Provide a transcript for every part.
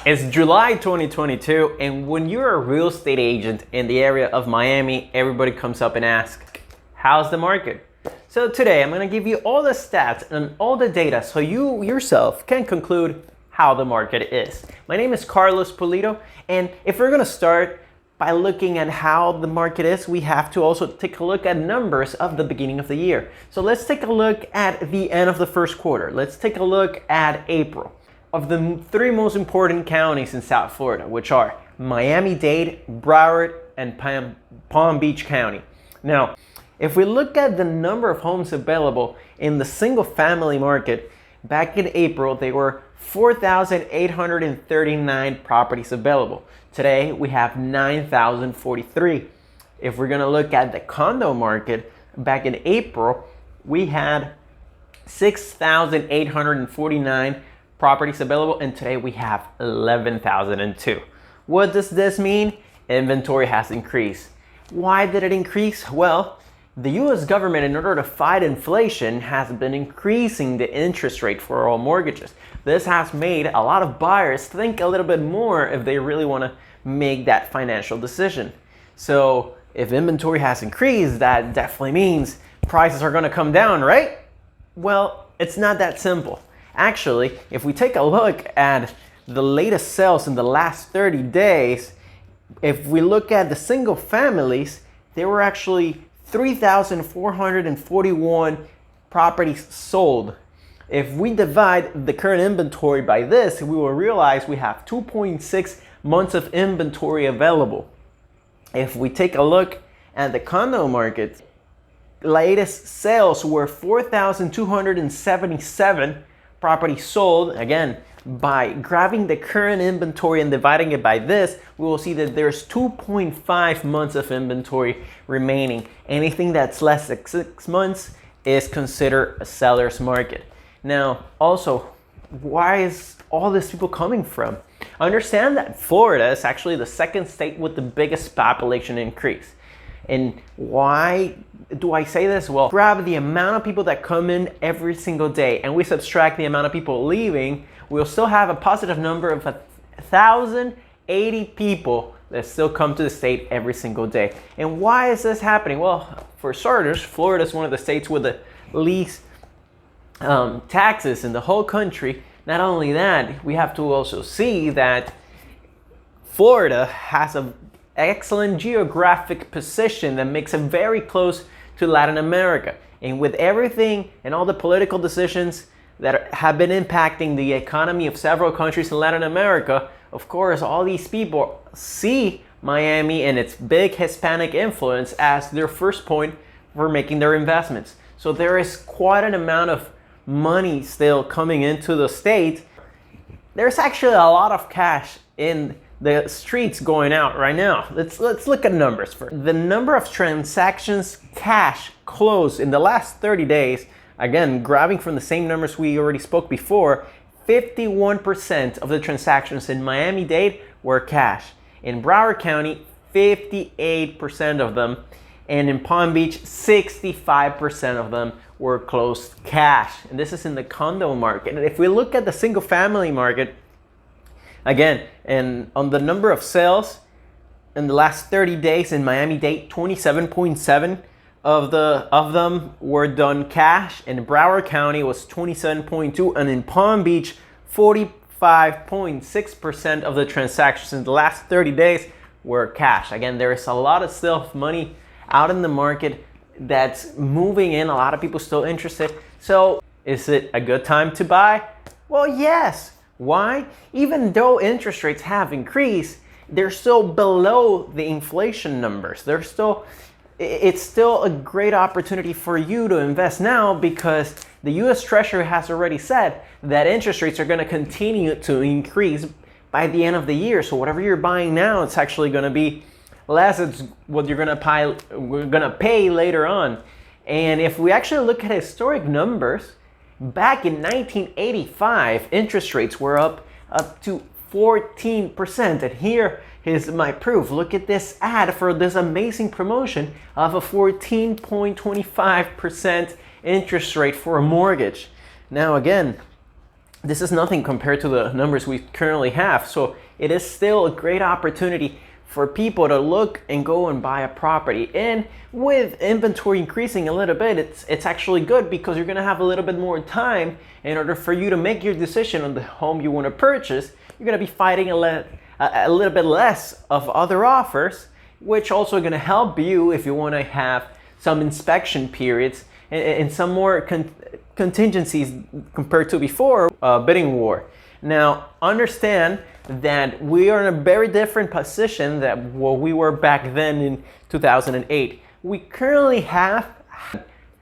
It's July 2022, and when you're a real estate agent in the area of Miami, everybody comes up and asks, how's the market? So today I'm going to give you all the stats and all the data so you yourself can conclude how the market is. My name is Carlos Pulido, and if we're going to start by looking at how the market is, we have to also take a look at numbers of the beginning of the year. So let's take a look at the end of the first quarter. Let's take a look at April. Of the three most important counties in South Florida, which are Miami-Dade, Broward, and Palm Beach County. Now, if we look at the number of homes available in the single-family market, back in April, there were 4,839 properties available. Today, we have 9,043. If we're gonna look at the condo market, back in April, we had 6,849 properties available, and today we have 11,002. What does this mean? Inventory has increased. Why did it increase? Well, the US government, in order to fight inflation, has been increasing the interest rate for all mortgages. This has made a lot of buyers think a little bit more if they really want to make that financial decision. So if inventory has increased, that definitely means prices are going to come down, right? Well, it's not that simple. Actually, if we take a look at the latest sales in the last 30 days, if we look at the single families, there were actually 3,441 properties sold. If we divide the current inventory by this, we will realize we have 2.6 months of inventory available. If we take a look at the condo market, latest sales were 4,277 properties sold. Again, by grabbing the current inventory and dividing it by this, we will see that there's 2.5 months of inventory remaining. Anything that's less than 6 months is considered a seller's market. Now, also, why is all this people coming from? Understand that Florida is actually the second state with the biggest population increase. And why do I say this? Well, grab the amount of people that come in every single day and we subtract the amount of people leaving, we'll still have a positive number of 1,080 people that still come to the state every single day. And why is this happening? Well, for starters, Florida is one of the states with the least taxes in the whole country. Not only that, we have to also see that Florida has an excellent geographic position that makes it very close to Latin America. And with everything and all the political decisions that have been impacting the economy of several countries in Latin America, of course, all these people see Miami and its big Hispanic influence as their first point for making their investments. So there is quite an amount of money still coming into the state. There's actually a lot of cash in the streets going out right now. Let's look at numbers first. The number of transactions cash closed in the last 30 days, again, grabbing from the same numbers we already spoke before, 51% of the transactions in Miami-Dade were cash. In Broward County, 58% of them. And in Palm Beach, 65% of them were closed cash. And this is in the condo market. And if we look at the single family market, again, and on the number of sales in the last 30 days in Miami-Dade, 27.7 of them were done cash. In Broward County, it was 27.2, and in Palm Beach, 45.6% of the transactions in the last 30 days were cash. Again, there is a lot of still money out in the market that's moving in. A lot of people still interested. So, is it a good time to buy? Well, yes. Why? Even though interest rates have increased, they're still below the inflation numbers. It's still a great opportunity for you to invest now because the US Treasury has already said that interest rates are going to continue to increase by the end of the year. So whatever you're buying now, it's actually going to be less. It's what you're going to pay later on. And if we actually look at historic numbers, back in 1985, interest rates were up to 14%. And here is my proof. Look at this ad for this amazing promotion of a 14.25% interest rate for a mortgage. Now again, this is nothing compared to the numbers we currently have. So it is still a great opportunity for people to look and go and buy a property. And with inventory increasing a little bit, it's actually good, because you're gonna have a little bit more time in order for you to make your decision on the home you want to purchase. You're gonna be fighting a little bit less of other offers, which also gonna help you if you want to have some inspection periods and some more contingencies compared to before bidding war. Now, understand that we are in a very different position than what we were back then in 2008. We currently have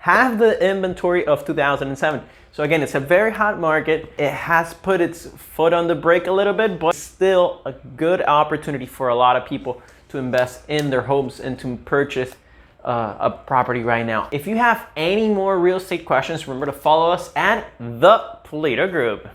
the inventory of 2007. So again, it's a very hot market. It has put its foot on the brake a little bit, but still a good opportunity for a lot of people to invest in their homes and to purchase a property right now. If you have any more real estate questions, remember to follow us at The Polito Group.